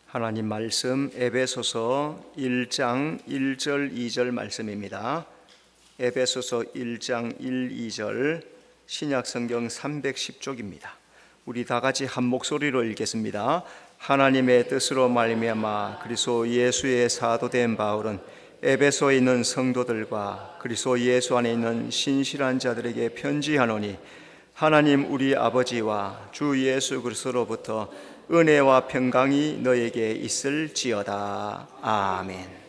하나님 말씀 에베소서 1장 1절 2절 말씀입니다. 에베소서 1장 1, 2절 신약성경 310쪽입니다. 우리 다같이 한 목소리로 읽겠습니다. 하나님의 뜻으로 말미암아 그리스도 예수의 사도된 바울은 에베소에 있는 성도들과 그리스도 예수 안에 있는 신실한 자들에게 편지하노니 하나님 우리 아버지와 주 예수 그리스도로부터 은혜와 평강이 너에게 있을지어다. 아멘.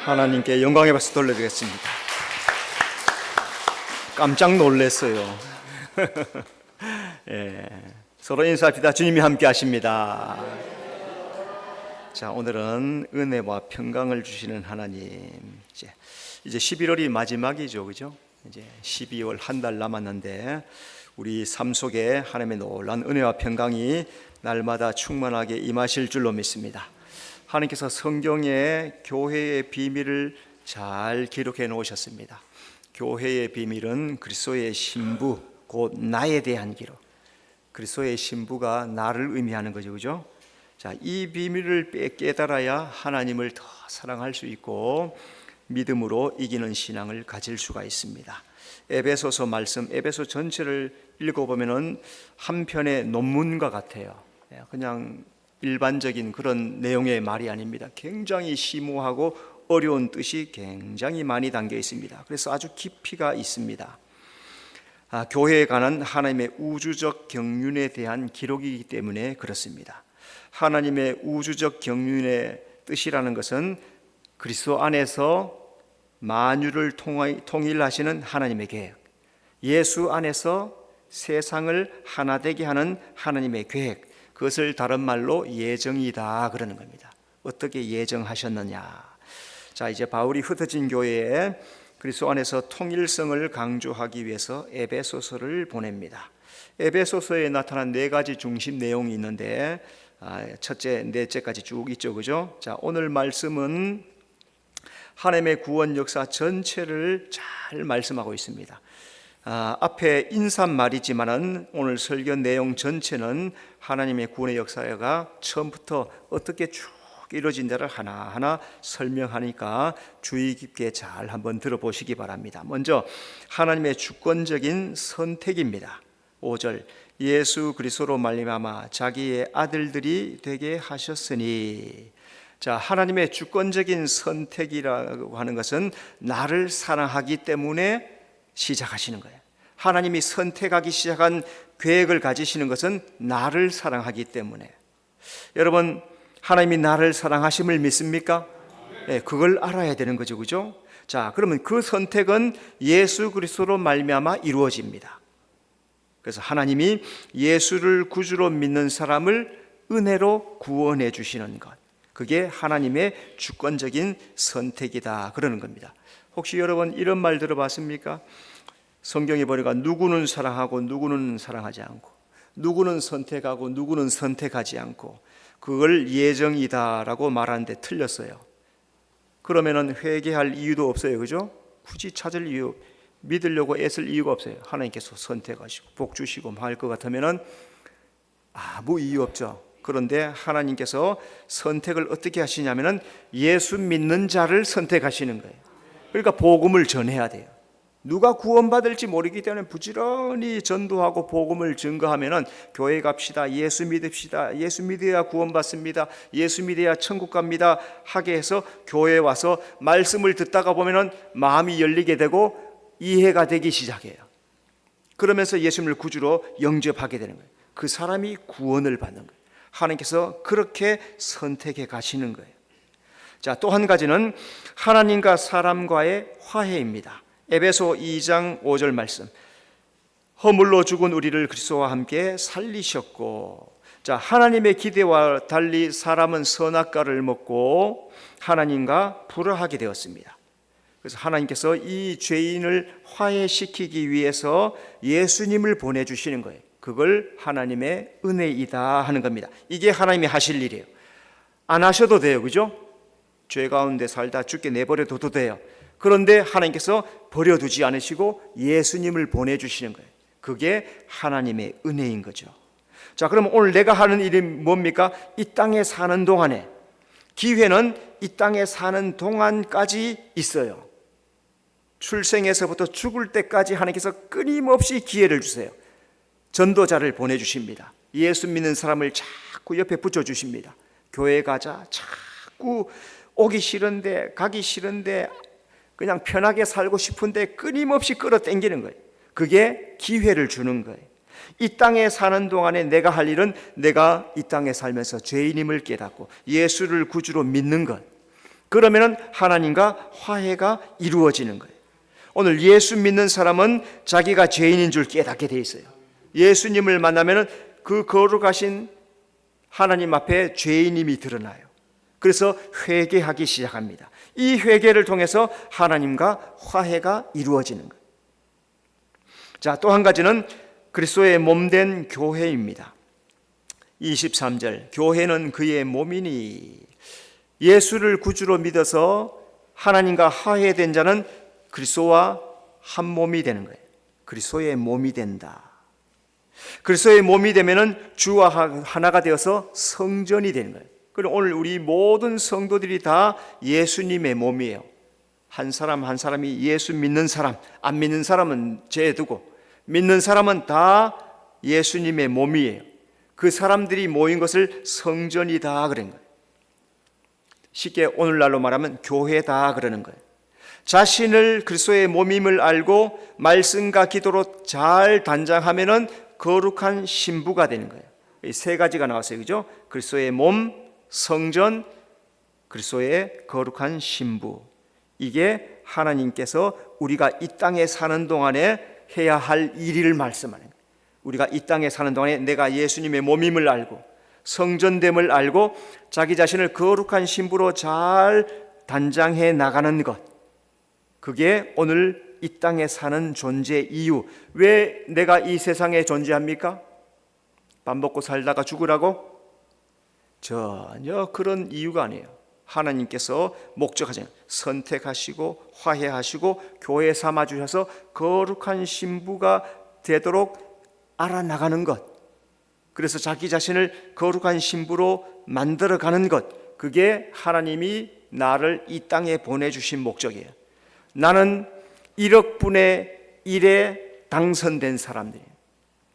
하나님께 영광의 박수 돌려드리겠습니다. 깜짝 놀랐어요. 예, 서로 인사합시다. 주님이 함께 하십니다. 자, 오늘은 은혜와 평강을 주시는 하나님. 이제 11월이 마지막이죠, 그죠? 이제 12월 한 달 남았는데 우리 삶 속에 하나님의 놀라운 은혜와 평강이 날마다 충만하게 임하실 줄로 믿습니다. 하나님께서 성경에 교회의 비밀을 잘 기록해 놓으셨습니다. 교회의 비밀은 그리스도의 신부 곧 나에 대한 기록, 그리스도의 신부가 나를 의미하는 거죠, 그죠? 자, 이 비밀을 깨달아야 하나님을 더 사랑할 수 있고 믿음으로 이기는 신앙을 가질 수가 있습니다. 에베소서 말씀, 에베소 전체를 읽어보면은 한 편의 논문과 같아요. 그냥 일반적인 그런 내용의 말이 아닙니다. 굉장히 심오하고 어려운 뜻이 굉장히 많이 담겨 있습니다. 그래서 아주 깊이가 있습니다. 교회에 관한 하나님의 우주적 경륜에 대한 기록이기 때문에 그렇습니다. 하나님의 우주적 경륜의 뜻이라는 것은 그리스도 안에서 만유를 통일하시는 하나님의 계획, 예수 안에서 세상을 하나 되게 하는 하나님의 계획, 그것을 다른 말로 예정이다 그러는 겁니다. 어떻게 예정하셨느냐? 자, 이제 바울이 흩어진 교회에 그리스도 안에서 통일성을 강조하기 위해서 에베소서를 보냅니다. 에베소서에 나타난 네 가지 중심 내용이 있는데 첫째, 넷째까지 쭉 있죠, 그죠? 자, 오늘 말씀은 하나님의 구원 역사 전체를 잘 말씀하고 있습니다. 앞에 인사말이지만은 오늘 설교 내용 전체는 하나님의 구원의 역사가 처음부터 어떻게 쭉 이루어진지를 하나하나 설명하니까 주의 깊게 잘 한번 들어보시기 바랍니다. 먼저 하나님의 주권적인 선택입니다. 5절, 예수 그리스도로 말미암아 자기의 아들들이 되게 하셨으니. 자, 하나님의 주권적인 선택이라고 하는 것은 나를 사랑하기 때문에 시작하시는 거예요. 하나님이 선택하기 시작한 계획을 가지시는 것은 나를 사랑하기 때문에. 여러분, 하나님이 나를 사랑하심을 믿습니까? 네, 그걸 알아야 되는 거죠, 그죠? 자, 그러면 그 선택은 예수 그리스도로 말미암아 이루어집니다. 그래서 하나님이 예수를 구주로 믿는 사람을 은혜로 구원해 주시는 것, 그게 하나님의 주권적인 선택이다 그러는 겁니다. 혹시 여러분 이런 말 들어봤습니까? 성경에 보니까 누구는 사랑하고 누구는 사랑하지 않고, 누구는 선택하고 누구는 선택하지 않고, 그걸 예정이다라고 말하는데 틀렸어요. 그러면은 회개할 이유도 없어요, 그죠? 굳이 찾을 이유, 믿으려고 애쓸 이유가 없어요. 하나님께서 선택하시고 복 주시고 할 것 같으면은 아무 이유 없죠. 그런데 하나님께서 선택을 어떻게 하시냐면은 예수 믿는 자를 선택하시는 거예요. 그러니까 복음을 전해야 돼요. 누가 구원받을지 모르기 때문에 부지런히 전도하고 복음을 증거하면은 교회 갑시다, 예수 믿읍시다, 예수 믿어야 구원받습니다, 예수 믿어야 천국 갑니다 하게 해서 교회에 와서 말씀을 듣다가 보면은 마음이 열리게 되고 이해가 되기 시작해요. 그러면서 예수님을 구주로 영접하게 되는 거예요. 그 사람이 구원을 받는 거예요. 하나님께서 그렇게 선택해 가시는 거예요. 자, 또 한 가지는 하나님과 사람과의 화해입니다. 에베소 2장 5절 말씀, 허물로 죽은 우리를 그리스도와 함께 살리셨고. 자, 하나님의 기대와 달리 사람은 선악과를 먹고 하나님과 불화하게 되었습니다. 그래서 하나님께서 이 죄인을 화해시키기 위해서 예수님을 보내주시는 거예요. 그걸 하나님의 은혜이다 하는 겁니다. 이게 하나님이 하실 일이에요. 안 하셔도 돼요, 그죠? 죄 가운데 살다 죽게 내버려둬도 돼요. 그런데 하나님께서 버려두지 않으시고 예수님을 보내주시는 거예요. 그게 하나님의 은혜인 거죠. 자, 그럼 오늘 내가 하는 일이 뭡니까? 이 땅에 사는 동안에, 기회는 이 땅에 사는 동안까지 있어요. 출생에서부터 죽을 때까지 하나님께서 끊임없이 기회를 주세요. 전도자를 보내주십니다. 예수 믿는 사람을 자꾸 옆에 붙여주십니다. 교회 가자, 자꾸 오기 싫은데 가기 싫은데 그냥 편하게 살고 싶은데 끊임없이 끌어당기는 거예요. 그게 기회를 주는 거예요. 이 땅에 사는 동안에 내가 할 일은 내가 이 땅에 살면서 죄인임을 깨닫고 예수를 구주로 믿는 것. 그러면 하나님과 화해가 이루어지는 거예요. 오늘 예수 믿는 사람은 자기가 죄인인 줄 깨닫게 돼 있어요. 예수님을 만나면 그 거룩하신 하나님 앞에 죄인임이 드러나요. 그래서 회개하기 시작합니다. 이 회개를 통해서 하나님과 화해가 이루어지는 거예요. 자, 또 한 가지는 그리스도의 몸된 교회입니다. 23절, 교회는 그의 몸이니. 예수를 구주로 믿어서 하나님과 화해된 자는 그리스도와 한 몸이 되는 거예요. 그리스도의 몸이 된다. 그리스도의 몸이 되면은 주와 하나가 되어서 성전이 되는 거예요. 그럼 오늘 우리 모든 성도들이 다 예수님의 몸이에요. 한 사람 한 사람이 예수 믿는 사람, 안 믿는 사람은 제두고 믿는 사람은 다 예수님의 몸이에요. 그 사람들이 모인 것을 성전이다 그런 거예요. 쉽게 오늘날로 말하면 교회다 그러는 거예요. 자신을 그리스도의 몸임을 알고 말씀과 기도로 잘 단장하면은 거룩한 신부가 되는 거예요. 이 세 가지가 나왔어요, 그죠? 그리스도의 몸, 성전, 그리스도의 거룩한 신부. 이게 하나님께서 우리가 이 땅에 사는 동안에 해야 할 일을 말씀하는 거예요. 우리가 이 땅에 사는 동안에 내가 예수님의 몸임을 알고 성전됨을 알고 자기 자신을 거룩한 신부로 잘 단장해 나가는 것, 그게 오늘 이 땅에 사는 존재 이유. 왜 내가 이 세상에 존재합니까? 밥 먹고 살다가 죽으라고? 전혀 그런 이유가 아니에요. 하나님께서 목적하신 선택하시고 화해하시고 교회 삼아주셔서 거룩한 신부가 되도록 알아나가는 것, 그래서 자기 자신을 거룩한 신부로 만들어가는 것, 그게 하나님이 나를 이 땅에 보내주신 목적이에요. 나는 1억 분의 1에 당선된 사람들이에요.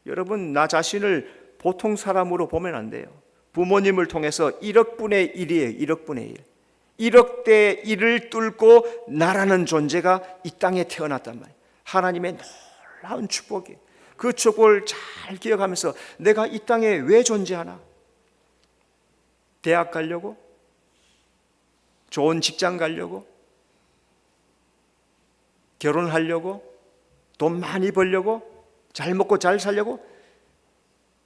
여러분, 나 자신을 보통 사람으로 보면 안 돼요. 부모님을 통해서 1억 분의 1이에요. 1억 분의 1. 1억 대 1을 뚫고 나라는 존재가 이 땅에 태어났단 말이에요. 하나님의 놀라운 축복이에요. 그 축복을 잘 기억하면서 내가 이 땅에 왜 존재하나? 대학 가려고? 좋은 직장 가려고? 결혼하려고? 돈 많이 벌려고? 잘 먹고 잘 살려고?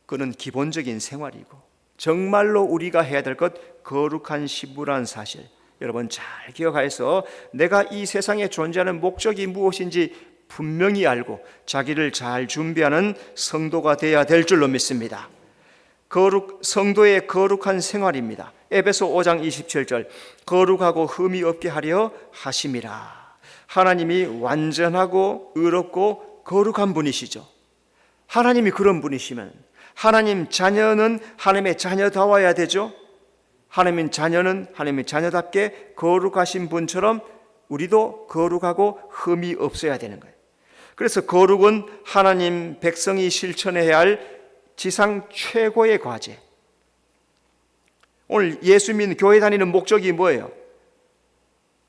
그는 기본적인 생활이고, 정말로 우리가 해야 될 것, 거룩한 신부라는 사실 여러분 잘 기억하여서 내가 이 세상에 존재하는 목적이 무엇인지 분명히 알고 자기를 잘 준비하는 성도가 되어야 될 줄로 믿습니다. 성도의 거룩한 생활입니다. 에베소 5장 27절, 거룩하고 흠이 없게 하려 하심이라. 하나님이 완전하고 의롭고 거룩한 분이시죠. 하나님이 그런 분이시면 하나님 자녀는 하나님의 자녀다워야 되죠. 하나님의 자녀는 하나님의 자녀답게 거룩하신 분처럼 우리도 거룩하고 흠이 없어야 되는 거예요. 그래서 거룩은 하나님 백성이 실천해야 할 지상 최고의 과제. 오늘 예수 믿는 교회 다니는 목적이 뭐예요?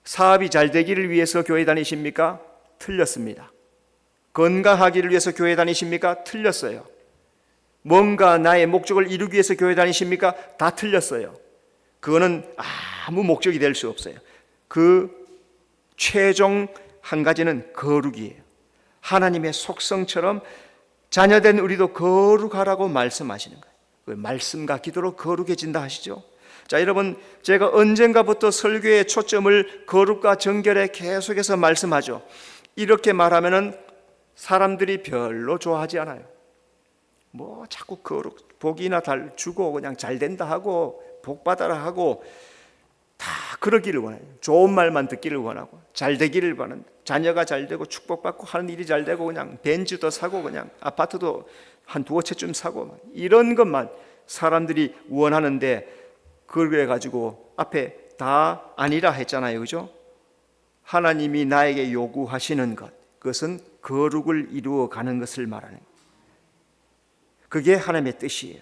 사업이 잘 되기를 위해서 교회 다니십니까? 틀렸습니다. 건강하기를 위해서 교회 다니십니까? 틀렸어요. 뭔가 나의 목적을 이루기 위해서 교회 다니십니까? 다 틀렸어요. 그거는 아무 목적이 될 수 없어요. 그 최종 한 가지는 거룩이에요. 하나님의 속성처럼 자녀된 우리도 거룩하라고 말씀하시는 거예요. 말씀과 기도로 거룩해진다 하시죠. 자, 여러분, 제가 언젠가부터 설교의 초점을 거룩과 정결에 계속해서 말씀하죠. 이렇게 말하면은 사람들이 별로 좋아하지 않아요. 뭐 자꾸 거룩 복이나 주고 그냥 잘 된다 하고 복 받아라 하고 다 그러기를 원해요. 좋은 말만 듣기를 원하고 잘 되기를 원하는, 자녀가 잘 되고 축복받고 하는 일이 잘 되고 그냥 벤츠도 사고 그냥 아파트도 한 두어 채쯤 사고 이런 것만 사람들이 원하는데, 그래 가지고 앞에 다 아니라 했잖아요, 그죠? 하나님이 나에게 요구하시는 것, 그것은 거룩을 이루어가는 것을 말하는 거예요. 그게 하나님의 뜻이에요.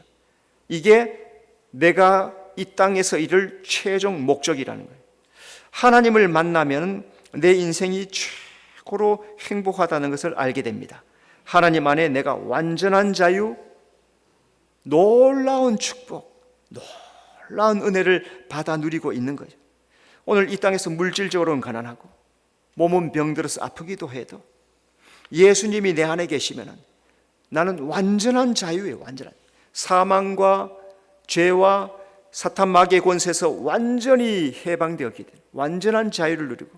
이게 내가 이 땅에서 이룰 최종 목적이라는 거예요. 하나님을 만나면 내 인생이 최고로 행복하다는 것을 알게 됩니다. 하나님 안에 내가 완전한 자유, 놀라운 축복, 놀라운 은혜를 받아 누리고 있는 거죠. 오늘 이 땅에서 물질적으로는 가난하고 몸은 병들어서 아프기도 해도 예수님이 내 안에 계시면 나는 완전한 자유예요. 완전한 사망과 죄와 사탄 마귀의 권세에서 완전히 해방되었기 때문에 완전한 자유를 누리고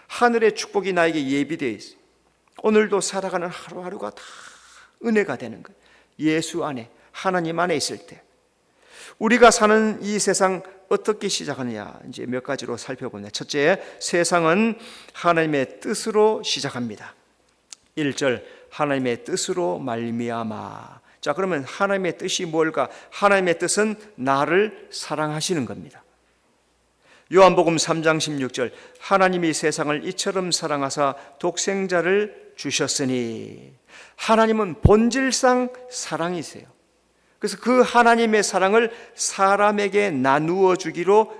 하늘의 축복이 나에게 예비되어 있어요. 오늘도 살아가는 하루하루가 다 은혜가 되는 거예요. 예수 안에, 하나님 안에 있을 때. 우리가 사는 이 세상 어떻게 시작하느냐, 이제 몇 가지로 살펴보면, 첫째, 세상은 하나님의 뜻으로 시작합니다. 1절, 하나님의 뜻으로 말미암아. 자, 그러면 하나님의 뜻이 뭘까? 하나님의 뜻은 나를 사랑하시는 겁니다. 요한복음 3장 16절, 하나님이 세상을 이처럼 사랑하사 독생자를 주셨으니. 하나님은 본질상 사랑이세요. 그래서 그 하나님의 사랑을 사람에게 나누어 주기로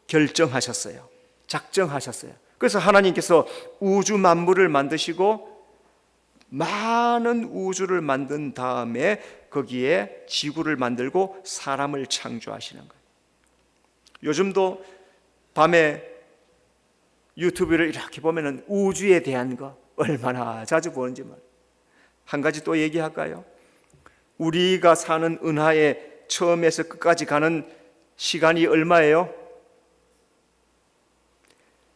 결정하셨어요. 작정하셨어요. 그래서 하나님께서 우주 만물을 만드시고 많은 우주를 만든 다음에 거기에 지구를 만들고 사람을 창조하시는 거예요. 요즘도 밤에 유튜브를 이렇게 보면은 우주에 대한 거 얼마나 자주 보는지 말이에요. 한 가지 또 얘기할까요? 우리가 사는 은하에 처음에서 끝까지 가는 시간이 얼마예요?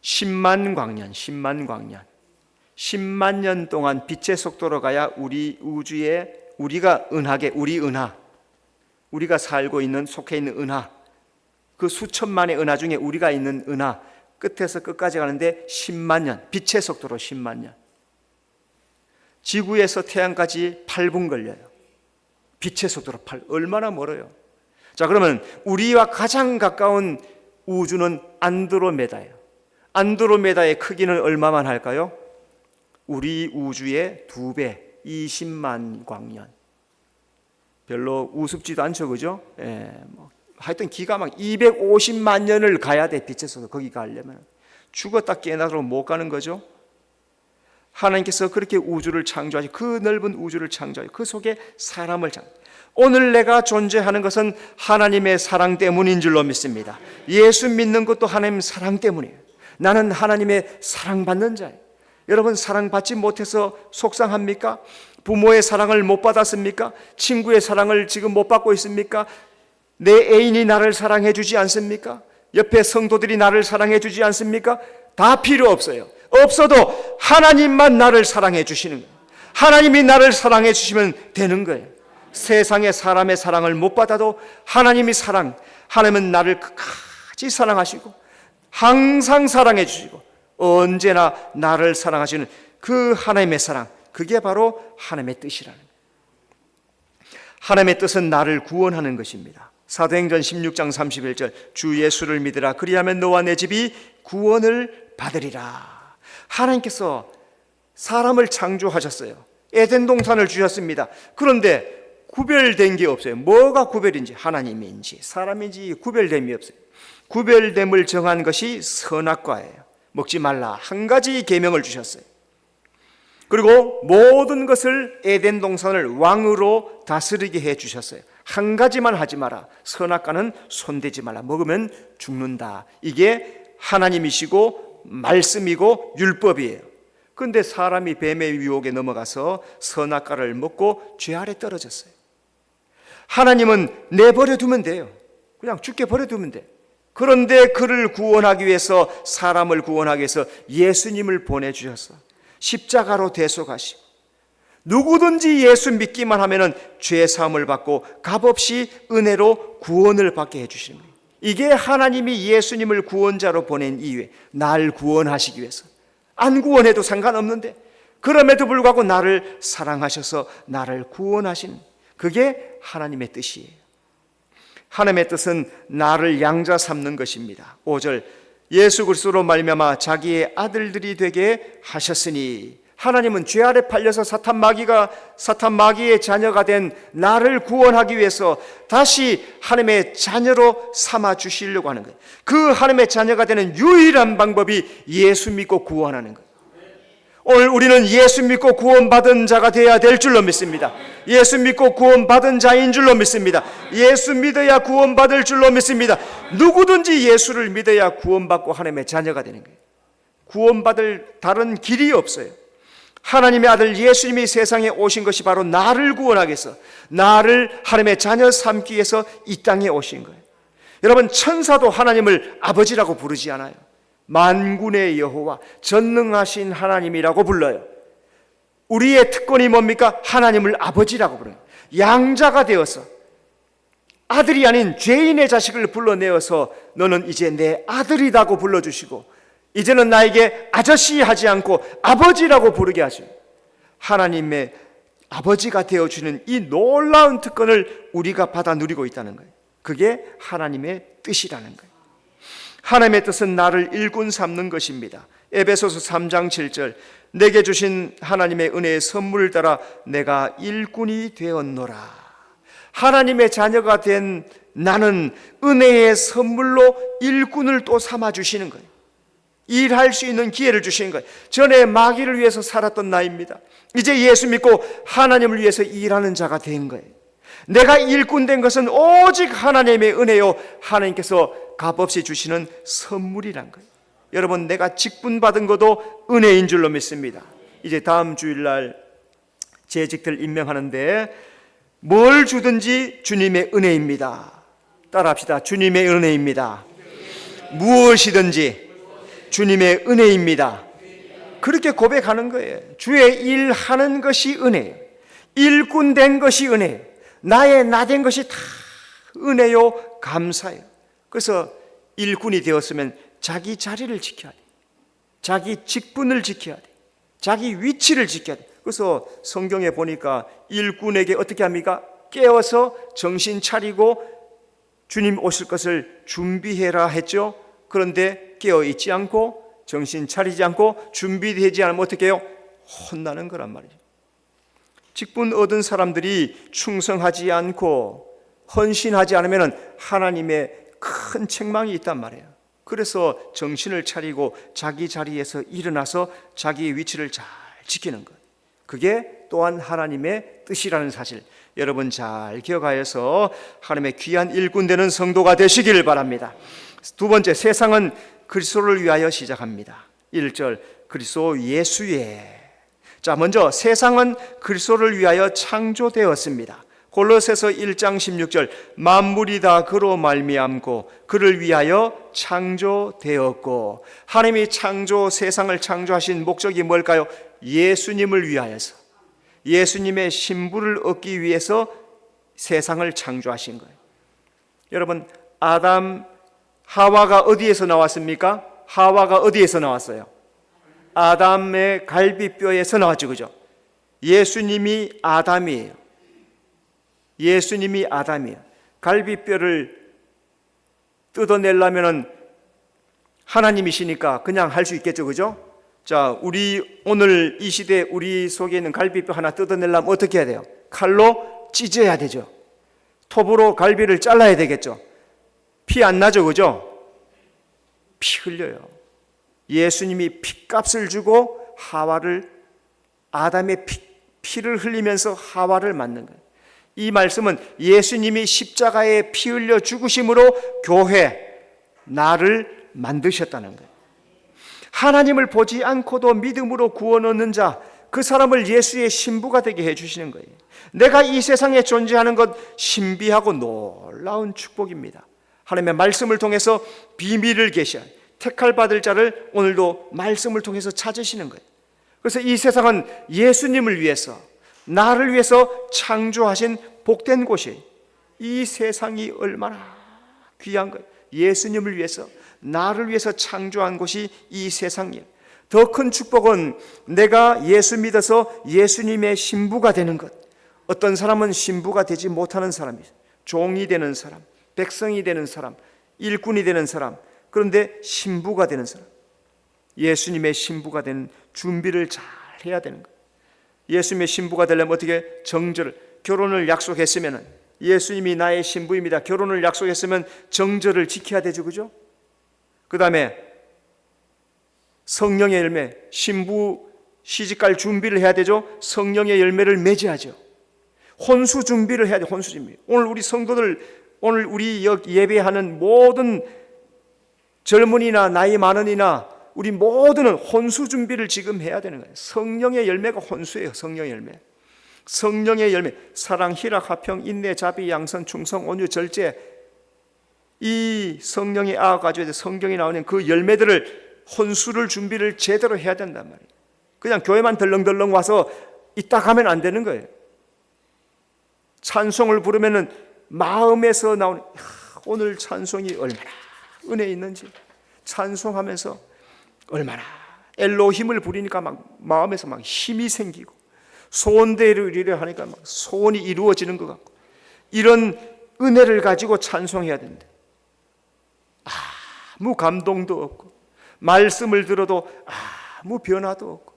10만 광년. 10만 년 동안 빛의 속도로 가야 우리 우주에, 우리가 은하계, 우리가 살고 있는, 속해 있는 은하, 그 수천만의 은하 중에 우리가 있는 은하 끝에서 끝까지 가는데 10만 년, 빛의 속도로 10만 년. 지구에서 태양까지 8분 걸려요. 빛의 속도로 얼마나 멀어요. 자, 그러면 우리와 가장 가까운 우주는 안드로메다예요. 안드로메다의 크기는 얼마만 할까요? 우리 우주의 2배, 20만 광년. 별로 우습지도 않죠, 그죠? 하여튼 기가 막 250만 년을 가야 돼. 빛의 속도 거기 가려면 죽었다 깨어나도록 못 가는 거죠. 하나님께서 그렇게 우주를 창조하시고 그 넓은 우주를 창조하시고 그 속에 사람을 오늘 내가 존재하는 것은 하나님의 사랑 때문인 줄로 믿습니다. 예수 믿는 것도 하나님 사랑 때문이에요. 나는 하나님의 사랑받는 자예요. 여러분, 사랑받지 못해서 속상합니까? 부모의 사랑을 못 받았습니까? 친구의 사랑을 지금 못 받고 있습니까? 내 애인이 나를 사랑해 주지 않습니까? 옆에 성도들이 나를 사랑해 주지 않습니까? 다 필요 없어요. 없어도 하나님만 나를 사랑해 주시는 거예요. 하나님이 나를 사랑해 주시면 되는 거예요. 세상에 사람의 사랑을 못 받아도 하나님이 하나님은 나를 끝까지 사랑하시고 항상 사랑해 주시고 언제나 나를 사랑하시는 그 하나님의 사랑, 그게 바로 하나님의 뜻이라는 거예요. 하나님의 뜻은 나를 구원하는 것입니다. 사도행전 16장 31절, 주 예수를 믿으라. 그리하면 너와 내 집이 구원을 받으리라. 하나님께서 사람을 창조하셨어요. 에덴 동산을 주셨습니다. 그런데 구별된 게 없어요. 뭐가 구별인지, 하나님인지 사람인지 구별됨이 없어요. 구별됨을 정한 것이 선악과예요. 먹지 말라, 한 가지 계명을 주셨어요. 그리고 모든 것을 에덴 동산을 왕으로 다스리게 해 주셨어요. 한 가지만 하지 마라. 선악과는 손대지 말라. 먹으면 죽는다. 이게 하나님이시고 말씀이고 율법이에요. 그런데 사람이 뱀의 유혹에 넘어가서 선악과를 먹고 죄 아래 떨어졌어요. 하나님은 내버려 두면 돼요. 그냥 죽게 버려두면 돼. 그런데 그를 구원하기 위해서, 사람을 구원하기 위해서 예수님을 보내주셨어. 십자가로 대속하시고 누구든지 예수 믿기만 하면은 죄 사함을 받고 값없이 은혜로 구원을 받게 해주시는 거예요. 이게 하나님이 예수님을 구원자로 보낸 이유에, 날 구원하시기 위해서. 안 구원해도 상관없는데 그럼에도 불구하고 나를 사랑하셔서 나를 구원하시는, 그게 하나님의 뜻이에요. 하나님의 뜻은 나를 양자 삼는 것입니다. 5절, 예수 그리스도로 말미암아 자기의 아들들이 되게 하셨으니. 하나님은 죄 아래 팔려서 사탄 마귀의 자녀가 된 나를 구원하기 위해서 다시 하나님의 자녀로 삼아 주시려고 하는 거예요. 그 하나님의 자녀가 되는 유일한 방법이 예수 믿고 구원하는 거예요. 오늘 우리는 예수 믿고 구원받은 자가 되어야 될 줄로 믿습니다. 예수 믿고 구원받은 자인 줄로 믿습니다. 예수 믿어야 구원받을 줄로 믿습니다. 누구든지 예수를 믿어야 구원받고 하나님의 자녀가 되는 거예요. 구원받을 다른 길이 없어요. 하나님의 아들 예수님이 세상에 오신 것이 바로 나를 구원하기 위해서, 나를 하나님의 자녀 삼기 위해서 이 땅에 오신 거예요. 여러분, 천사도 하나님을 아버지라고 부르지 않아요. 만군의 여호와, 전능하신 하나님이라고 불러요. 우리의 특권이 뭡니까? 하나님을 아버지라고 불러요. 양자가 되어서 아들이 아닌 죄인의 자식을 불러내어서 너는 이제 내 아들이라고 불러주시고, 이제는 나에게 아저씨 하지 않고 아버지라고 부르게 하시고, 하나님의 아버지가 되어주는 이 놀라운 특권을 우리가 받아 누리고 있다는 거예요. 그게 하나님의 뜻이라는 거예요. 하나님의 뜻은 나를 일꾼 삼는 것입니다. 에베소서 3장 7절, 내게 주신 하나님의 은혜의 선물을 따라 내가 일꾼이 되었노라. 하나님의 자녀가 된 나는 은혜의 선물로 일꾼을 또 삼아주시는 거예요. 일할 수 있는 기회를 주시는 거예요. 전에 마귀를 위해서 살았던 나입니다. 이제 예수 믿고 하나님을 위해서 일하는 자가 된 거예요. 내가 일꾼 된 것은 오직 하나님의 은혜요, 하나님께서 값없이 주시는 선물이란 거예요. 여러분, 내가 직분 받은 것도 은혜인 줄로 믿습니다. 이제 다음 주일날 재직들 임명하는데 뭘 주든지 주님의 은혜입니다. 따라합시다. 주님의 은혜입니다. 무엇이든지 주님의 은혜입니다. 그렇게 고백하는 거예요. 주의 일하는 것이 은혜예요. 일꾼 된 것이 은혜예요. 나의 나 된 것이 다 은혜요, 감사예요. 그래서 일꾼이 되었으면 자기 자리를 지켜야 돼. 자기 직분을 지켜야 돼. 자기 위치를 지켜야 돼. 그래서 성경에 보니까 일꾼에게 어떻게 합니까? 깨어서 정신 차리고 주님 오실 것을 준비해라 했죠. 그런데 깨어 있지 않고 정신 차리지 않고 준비되지 않으면 어떻게 해요? 혼나는 거란 말이죠. 직분 얻은 사람들이 충성하지 않고 헌신하지 않으면 하나님의 큰 책망이 있단 말이에요. 그래서 정신을 차리고 자기 자리에서 일어나서 자기의 위치를 잘 지키는 것, 그게 또한 하나님의 뜻이라는 사실 여러분 잘 기억하여서 하나님의 귀한 일꾼 되는 성도가 되시길 바랍니다. 두 번째, 세상은 그리스도를 위하여 시작합니다. 1절, 그리스도 예수의. 자, 먼저 세상은 그리스도를 위하여 창조되었습니다. 골로새서 1장 16절, 만물이 다 그로 말미암고 그를 위하여 창조되었고. 하나님이 세상을 창조하신 목적이 뭘까요? 예수님을 위하여서, 예수님의 신부를 얻기 위해서 세상을 창조하신 거예요. 여러분, 아담, 하와가 어디에서 나왔습니까? 하와가 어디에서 나왔어요? 아담의 갈비뼈에서 나왔죠, 그죠? 예수님이 아담이에요. 예수님이 아담이에요. 갈비뼈를 뜯어내려면 하나님이시니까 그냥 할 수 있겠죠, 그죠? 자, 우리 오늘 이 시대 우리 속에 있는 갈비뼈 하나 뜯어내려면 어떻게 해야 돼요? 칼로 찢어야 되죠. 톱으로 갈비를 잘라야 되겠죠. 피 안 나죠, 그죠? 피 흘려요. 예수님이 피값을 주고 하와를, 아담의 피를 흘리면서 하와를 만든 거예요. 이 말씀은 예수님이 십자가에 피 흘려 죽으심으로 교회, 나를 만드셨다는 거예요. 하나님을 보지 않고도 믿음으로 구원 얻는 자, 그 사람을 예수의 신부가 되게 해주시는 거예요. 내가 이 세상에 존재하는 것 신비하고 놀라운 축복입니다. 하나님의 말씀을 통해서 비밀을 계시한 택할 받을 자를 오늘도 말씀을 통해서 찾으시는 거예요. 그래서 이 세상은 예수님을 위해서, 나를 위해서 창조하신 복된 곳이에요. 이 세상이 얼마나 귀한 거예요. 예수님을 위해서, 나를 위해서 창조한 곳이 이 세상이에요. 더 큰 축복은 내가 예수 믿어서 예수님의 신부가 되는 것. 어떤 사람은 신부가 되지 못하는 사람이에요. 종이 되는 사람, 백성이 되는 사람, 일꾼이 되는 사람, 그런데 신부가 되는 사람, 예수님의 신부가 되는 준비를 잘 해야 되는 거예요. 예수님의 신부가 되려면 어떻게? 정절을, 결혼을 약속했으면, 예수님이 나의 신부입니다, 결혼을 약속했으면 정절을 지켜야 되죠, 그죠? 그 다음에 성령의 열매, 신부 시집갈 준비를 해야 되죠. 성령의 열매를 맺어야죠. 혼수 준비를 해야 돼. 혼수 준비. 오늘 우리 성도들, 오늘 우리 예배하는 모든 젊은이나 나이 많은이나 우리 모두는 혼수 준비를 지금 해야 되는 거예요. 성령의 열매가 혼수예요. 성령의 열매. 성령의 열매, 사랑, 희락, 화평, 인내, 자비, 양선, 충성, 온유, 절제, 이 성령의 아가 가져야 돼. 성경이 나오는 그 열매들을, 혼수를 준비를 제대로 해야 된단 말이에요. 그냥 교회만 덜렁덜렁 와서 있다 가면 안 되는 거예요. 찬송을 부르면은 마음에서 나오는, 오늘 찬송이 얼마나 은혜 있는지 찬송하면서 얼마나 엘로힘을 부리니까 막 마음에서 막 힘이 생기고 소원대로 이루려 하니까 막 소원이 이루어지는 것 같고, 이런 은혜를 가지고 찬송해야 된다. 아무 감동도 없고, 말씀을 들어도 아무 변화도 없고,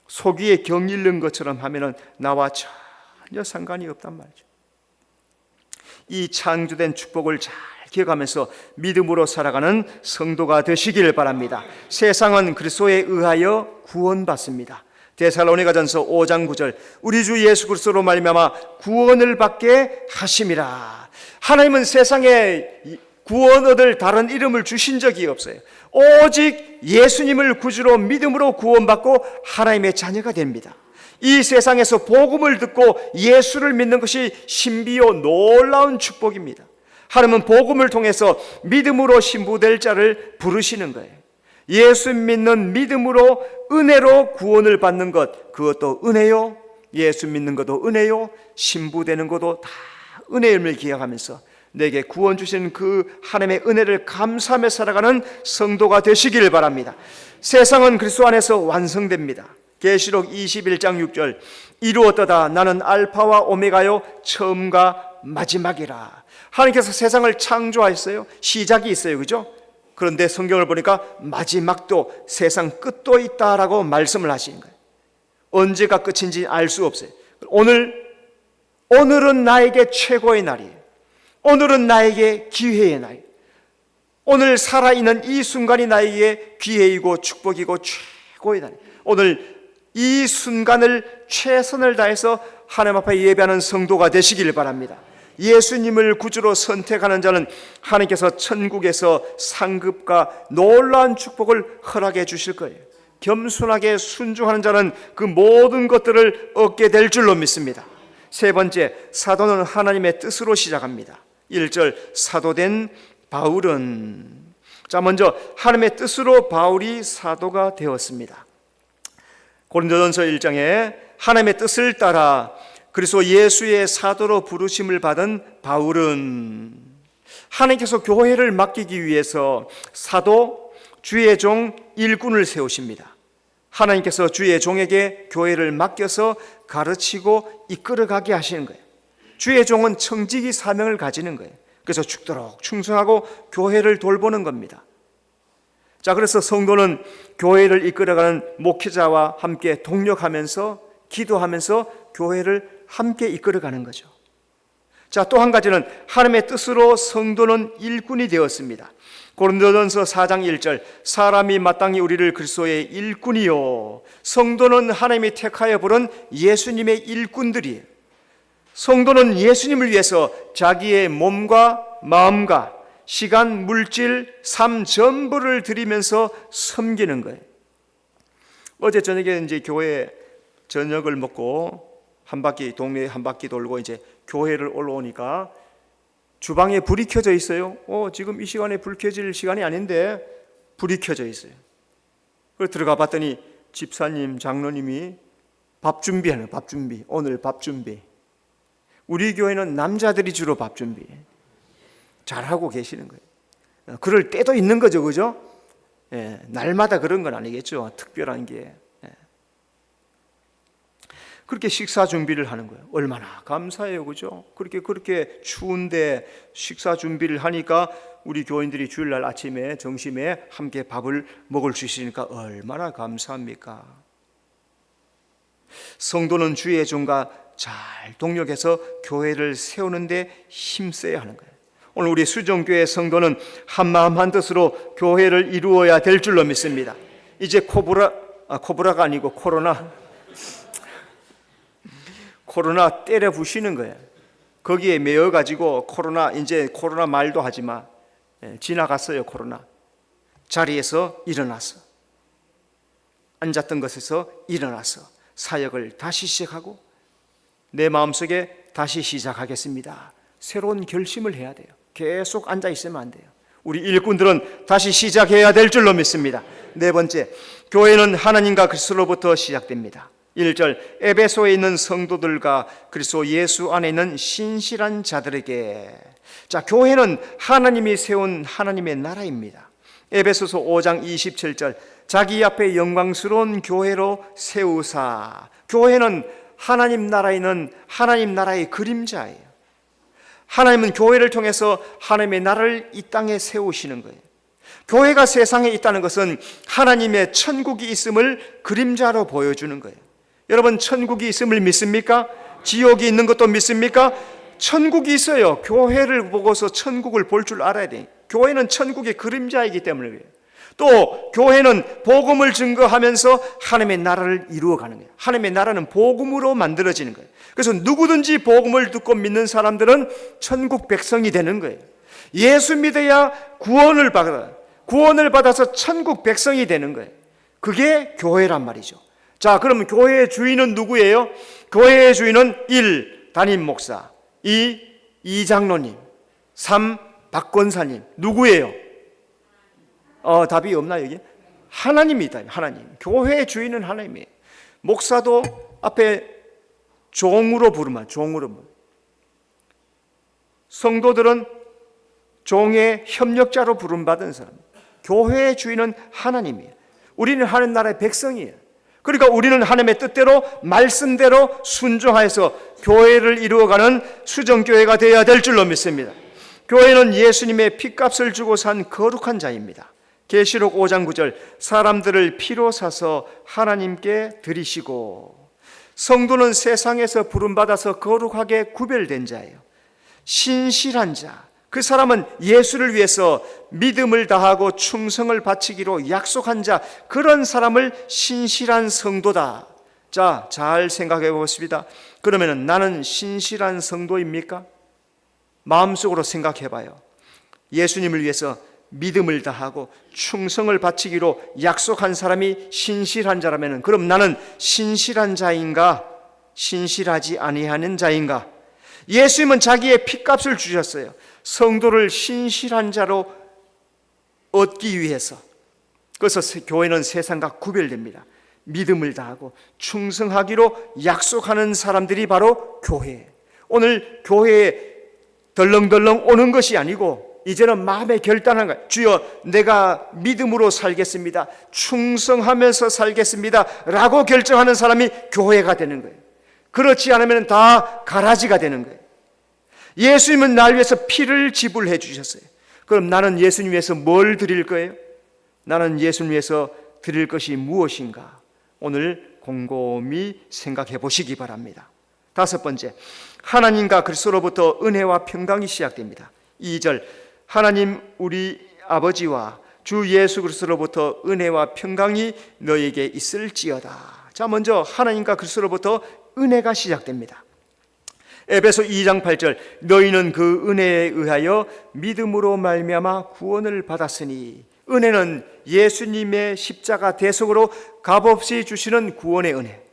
속위에 경 잃는 것처럼 하면은 나와 전혀 상관이 없단 말이죠. 이 창조된 축복을 잘 기억하면서 믿음으로 살아가는 성도가 되시길 바랍니다. 세상은 그리스도에 의하여 구원받습니다. 데살로니가전서 5장 9절, 우리 주 예수 그리스도로 말미암아 구원을 받게 하심이라. 하나님은 세상에 구원 얻을 다른 이름을 주신 적이 없어요. 오직 예수님을 구주로 믿음으로 구원받고 하나님의 자녀가 됩니다. 이 세상에서 복음을 듣고 예수를 믿는 것이 신비요 놀라운 축복입니다. 하나님은 복음을 통해서 믿음으로 신부될 자를 부르시는 거예요. 예수 믿는 믿음으로 은혜로 구원을 받는 것, 그것도 은혜요. 예수 믿는 것도 은혜요. 신부되는 것도 다 은혜임을 기억하면서 내게 구원 주신 그 하나님의 은혜를 감사하며 살아가는 성도가 되시길 바랍니다. 세상은 그리스도 안에서 완성됩니다. 계시록 21장 6절, 이루었도다. 나는 알파와 오메가요 처음과 마지막이라. 하나님께서 세상을 창조하셨어요. 시작이 있어요, 그죠? 그런데 성경을 보니까 마지막도 세상 끝도 있다라고 말씀을 하시는 거예요. 언제가 끝인지 알 수 없어요. 오늘은 나에게 최고의 날이에요. 오늘은 나에게 기회의 날이에요. 오늘 살아있는 이 순간이 나에게 기회이고 축복이고 최고의 날이에요. 오늘 이 순간을 최선을 다해서 하나님 앞에 예배하는 성도가 되시길 바랍니다. 예수님을 구주로 선택하는 자는 하나님께서 천국에서 상급과 놀라운 축복을 허락해 주실 거예요. 겸손하게 순종하는 자는 그 모든 것들을 얻게 될 줄로 믿습니다. 세 번째, 사도는 하나님의 뜻으로 시작합니다. 1절, 사도된 바울은, 자, 먼저 하나님의 뜻으로 바울이 사도가 되었습니다. 고린도전서 1장에 하나님의 뜻을 따라 그리스도 예수의 사도로 부르심을 받은 바울은 하나님께서 교회를 맡기기 위해서 사도, 주의 종, 일꾼을 세우십니다. 하나님께서 주의 종에게 교회를 맡겨서 가르치고 이끌어가게 하시는 거예요. 주의 종은 청지기 사명을 가지는 거예요. 그래서 죽도록 충성하고 교회를 돌보는 겁니다. 자, 그래서 성도는 교회를 이끌어가는 목회자와 함께 동력하면서 기도하면서 교회를 함께 이끌어가는 거죠. 자, 또 한 가지는 하나님의 뜻으로 성도는 일꾼이 되었습니다. 고린도전서 4장 1절, 사람이 마땅히 우리를 그리스도의 일꾼이요, 성도는 하나님이 택하여 부른 예수님의 일꾼들이에요. 성도는 예수님을 위해서 자기의 몸과 마음과 시간, 물질, 삶 전부를 드리면서 섬기는 거예요. 어제 저녁에 이제 교회 저녁을 먹고 한 바퀴, 동네 한 바퀴 돌고 이제 교회를 올라오니까 주방에 불이 켜져 있어요. 지금 이 시간에 불 켜질 시간이 아닌데 불이 켜져 있어요. 그래서 들어가 봤더니 집사님, 장로님이 밥 준비하는, 밥 준비, 오늘 밥 준비. 우리 교회는 남자들이 주로 밥 준비해. 잘하고 계시는 거예요. 그럴 때도 있는 거죠, 그죠? 예, 날마다 그런 건 아니겠죠. 특별한 게. 예. 그렇게 식사 준비를 하는 거예요. 얼마나 감사해요, 그죠? 그렇게 추운데 식사 준비를 하니까 우리 교인들이 주일날 아침에, 점심에 함께 밥을 먹을 수 있으니까 얼마나 감사합니까? 성도는 주의 종과 잘 동력해서 교회를 세우는데 힘써야 하는 거예요. 오늘 우리 수정교회 성도는 한마음 한뜻으로 교회를 이루어야 될 줄로 믿습니다. 이제 코브라가 아니고 코로나 때려 부시는 거예요. 거기에 매여가지고 이제 코로나 말도 하지 마. 지나갔어요, 코로나. 자리에서 일어나서, 앉았던 것에서 일어나서 사역을 다시 시작하고 내 마음속에 다시 시작하겠습니다. 새로운 결심을 해야 돼요. 계속 앉아 있으면 안 돼요. 우리 일꾼들은 다시 시작해야 될 줄로 믿습니다. 네 번째, 교회는 하나님과 그리스도로부터 시작됩니다. 1절, 에베소에 있는 성도들과 그리스도 예수 안에 있는 신실한 자들에게. 자, 교회는 하나님이 세운 하나님의 나라입니다. 에베소서 5장 27절, 자기 앞에 영광스러운 교회로 세우사. 교회는 하나님 나라에 있는 하나님 나라의 그림자예요. 하나님은 교회를 통해서 하나님의 나라를 이 땅에 세우시는 거예요. 교회가 세상에 있다는 것은 하나님의 천국이 있음을 그림자로 보여주는 거예요. 여러분, 천국이 있음을 믿습니까? 지옥이 있는 것도 믿습니까? 천국이 있어요. 교회를 보고서 천국을 볼 줄 알아야 돼요. 교회는 천국의 그림자이기 때문에 그래요. 또 교회는 복음을 증거하면서 하나님의 나라를 이루어가는 거예요. 하나님의 나라는 복음으로 만들어지는 거예요. 그래서 누구든지 복음을 듣고 믿는 사람들은 천국 백성이 되는 거예요. 예수 믿어야 구원을 받아서 천국 백성이 되는 거예요. 그게 교회란 말이죠. 자, 그러면 교회의 주인은 누구예요? 교회의 주인은 1. 담임 목사, 2. 이장로님, 3. 박권사님. 누구예요? 답이 없나요, 여기? 하나님이다. 하나님. 교회의 주인은 하나님이에요. 목사도 앞에 종으로 부르면 종으로. 성도들은 종의 협력자로 부름받은 사람. 교회의 주인은 하나님이에요. 우리는 하나님 나라의 백성이에요. 그러니까 우리는 하나님의 뜻대로 말씀대로 순종하여서 교회를 이루어가는 수정교회가 되어야 될 줄로 믿습니다. 교회는 예수님의 피값을 주고 산 거룩한 자입니다. 계시록 5장 9절, 사람들을 피로 사서 하나님께 드리시고. 성도는 세상에서 부름받아서 거룩하게 구별된 자예요. 신실한 자, 그 사람은 예수를 위해서 믿음을 다하고 충성을 바치기로 약속한 자, 그런 사람을 신실한 성도다. 자, 잘 생각해 보십니다. 그러면 나는 신실한 성도입니까? 마음속으로 생각해 봐요. 예수님을 위해서 믿음을 다하고 충성을 바치기로 약속한 사람이 신실한 자라면, 그럼 나는 신실한 자인가? 신실하지 아니하는 자인가? 예수님은 자기의 피값을 주셨어요. 성도를 신실한 자로 얻기 위해서. 그래서 교회는 세상과 구별됩니다. 믿음을 다하고 충성하기로 약속하는 사람들이 바로 교회예요. 오늘 교회에 덜렁덜렁 오는 것이 아니고 이제는 마음에 결단한 거예요. 주여, 내가 믿음으로 살겠습니다, 충성하면서 살겠습니다 라고 결정하는 사람이 교회가 되는 거예요. 그렇지 않으면 다 가라지가 되는 거예요. 예수님은 날 위해서 피를 지불해 주셨어요. 그럼 나는 예수님 위해서 뭘 드릴 거예요? 나는 예수님 위해서 드릴 것이 무엇인가? 오늘 곰곰이 생각해 보시기 바랍니다. 다섯 번째, 하나님과 그리스도로부터 은혜와 평강이 시작됩니다. 2절, 하나님 우리 아버지와 주 예수 그리스도로부터 은혜와 평강이 너에게 있을지어다. 자, 먼저 하나님과 그리스도로부터 은혜가 시작됩니다. 에베소 2장 8절, 너희는 그 은혜에 의하여 믿음으로 말미암아 구원을 받았으니. 은혜는 예수님의 십자가 대속으로 값없이 주시는 구원의 은혜.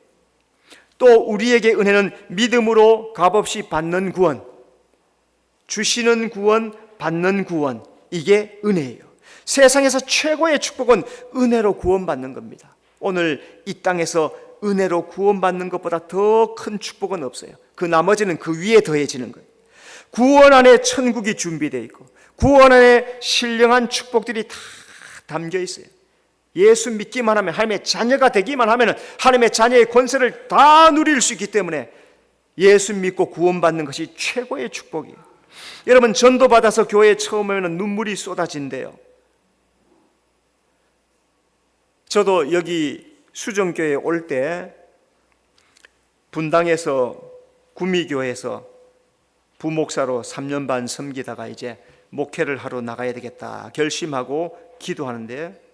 또 우리에게 은혜는 믿음으로 값없이 받는 구원, 주시는 구원, 받는 구원, 이게 은혜예요. 세상에서 최고의 축복은 은혜로 구원받는 겁니다. 오늘 이 땅에서 은혜로 구원받는 것보다 더 큰 축복은 없어요. 그 나머지는 그 위에 더해지는 거예요. 구원 안에 천국이 준비되어 있고 구원 안에 신령한 축복들이 다 담겨 있어요. 예수 믿기만 하면, 하나님의 자녀가 되기만 하면 하나님의 자녀의 권세를 다 누릴 수 있기 때문에 예수 믿고 구원받는 것이 최고의 축복이에요. 여러분, 전도 받아서 교회에 처음 오면 눈물이 쏟아진대요. 저도 여기 수정교회에 올 때 분당에서 구미교회에서 부목사로 3년 반 섬기다가 이제 목회를 하러 나가야 되겠다 결심하고 기도하는데,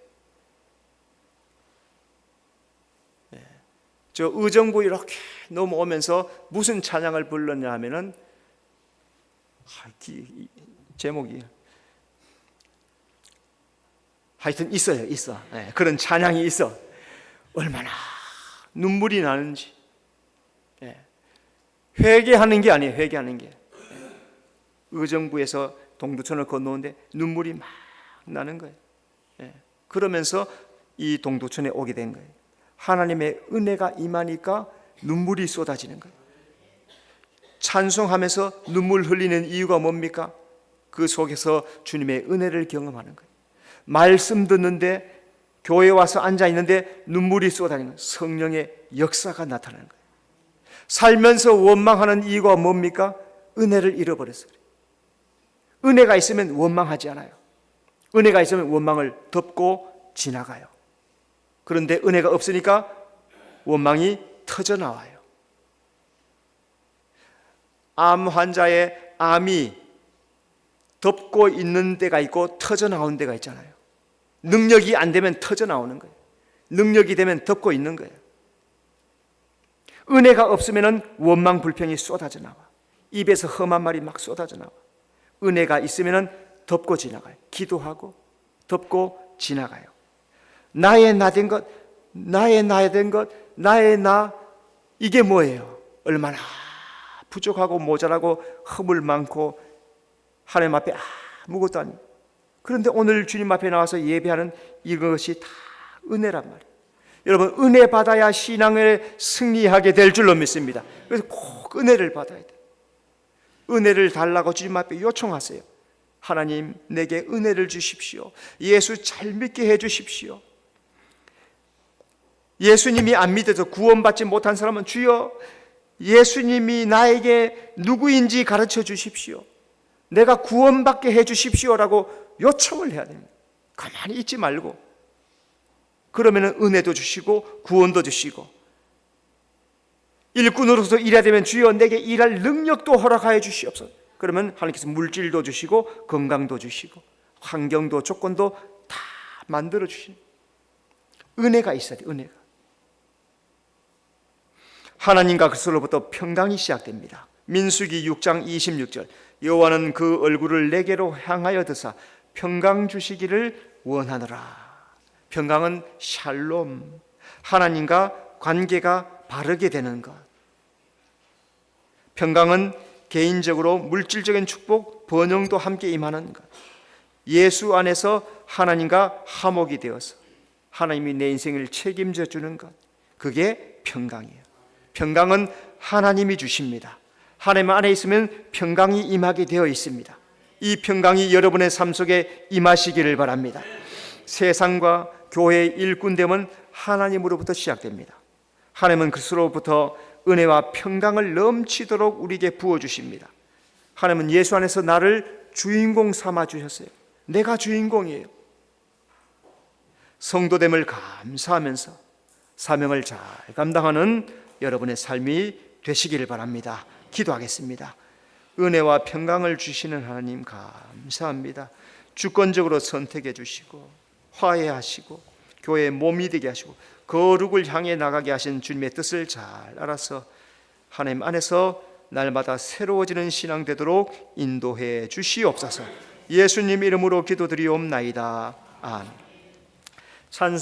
저 의정부 이렇게 넘어오면서 무슨 찬양을 불렀냐 하면은 제목이 하여튼 있어. 그런 찬양이 있어. 얼마나 눈물이 나는지. 회개하는 게 아니에요. 회개하는 게. 의정부에서 동두천을 건너오는데 눈물이 막 나는 거예요. 그러면서 이 동두천에 오게 된 거예요. 하나님의 은혜가 임하니까 눈물이 쏟아지는 거예요. 찬송하면서 눈물 흘리는 이유가 뭡니까? 그 속에서 주님의 은혜를 경험하는 거예요. 말씀 듣는데 교회에 와서 앉아 있는데 눈물이 쏟아지는 거예요. 성령의 역사가 나타나는 거예요. 살면서 원망하는 이유가 뭡니까? 은혜를 잃어버렸어요. 은혜가 있으면 원망하지 않아요. 은혜가 있으면 원망을 덮고 지나가요. 그런데 은혜가 없으니까 원망이 터져 나와요. 암 환자의 암이 덮고 있는 데가 있고 터져 나오는 데가 있잖아요. 능력이 안 되면 터져 나오는 거예요. 능력이 되면 덮고 있는 거예요. 은혜가 없으면 원망 불평이 쏟아져 나와. 입에서 험한 말이 막 쏟아져 나와. 은혜가 있으면 덮고 지나가요. 기도하고 덮고 지나가요. 나의 나 된 것, 나의 나 된 것, 나의 나, 이게 뭐예요? 얼마나 부족하고 모자라고 허물 많고 하나님 앞에 아무것도 아니에요. 그런데 오늘 주님 앞에 나와서 예배하는 이것이 다 은혜란 말이에요. 여러분, 은혜 받아야 신앙을 승리하게 될 줄로 믿습니다. 그래서 꼭 은혜를 받아야 돼요. 은혜를 달라고 주님 앞에 요청하세요. 하나님, 내게 은혜를 주십시오. 예수 잘 믿게 해 주십시오. 예수님이 안 믿어서 구원받지 못한 사람은 주여, 예수님이 나에게 누구인지 가르쳐 주십시오. 내가 구원받게 해 주십시오라고 요청을 해야 됩니다. 가만히 있지 말고. 그러면 은혜도 주시고 구원도 주시고, 일꾼으로서 일해야 되면 주여 내게 일할 능력도 허락하여 주시옵소서. 그러면 하나님께서 물질도 주시고 건강도 주시고 환경도 조건도 다 만들어 주시는 은혜가 있어야 돼요. 은혜가. 하나님과 그리스도로부터 평강이 시작됩니다. 민수기 6장 26절, 여호와는 그 얼굴을 내게로 향하여 드사 평강 주시기를 원하노라. 평강은 샬롬, 하나님과 관계가 바르게 되는 것. 평강은 개인적으로 물질적인 축복, 번영도 함께 임하는 것. 예수 안에서 하나님과 화목이 되어서 하나님이 내 인생을 책임져 주는 것. 그게 평강이에요. 평강은 하나님이 주십니다. 하나님 안에 있으면 평강이 임하게 되어 있습니다. 이 평강이 여러분의 삶 속에 임하시기를 바랍니다. 세상과 교회의 일꾼됨은 하나님으로부터 시작됩니다. 하나님은 그리스도로부터 은혜와 평강을 넘치도록 우리에게 부어주십니다. 하나님은 예수 안에서 나를 주인공 삼아 주셨어요. 내가 주인공이에요. 성도됨을 감사하면서 사명을 잘 감당하는 여러분의 삶이 되시기를 바랍니다. 기도하겠습니다. 은혜와 평강을 주시는 하나님 감사합니다. 주권적으로 선택해 주시고 화해하시고 교회의 몸이 되게 하시고 거룩을 향해 나가게 하신 주님의 뜻을 잘 알아서 하나님 안에서 날마다 새로워지는 신앙 되도록 인도해 주시옵소서. 예수님 이름으로 기도드리옵나이다. 아멘. 찬송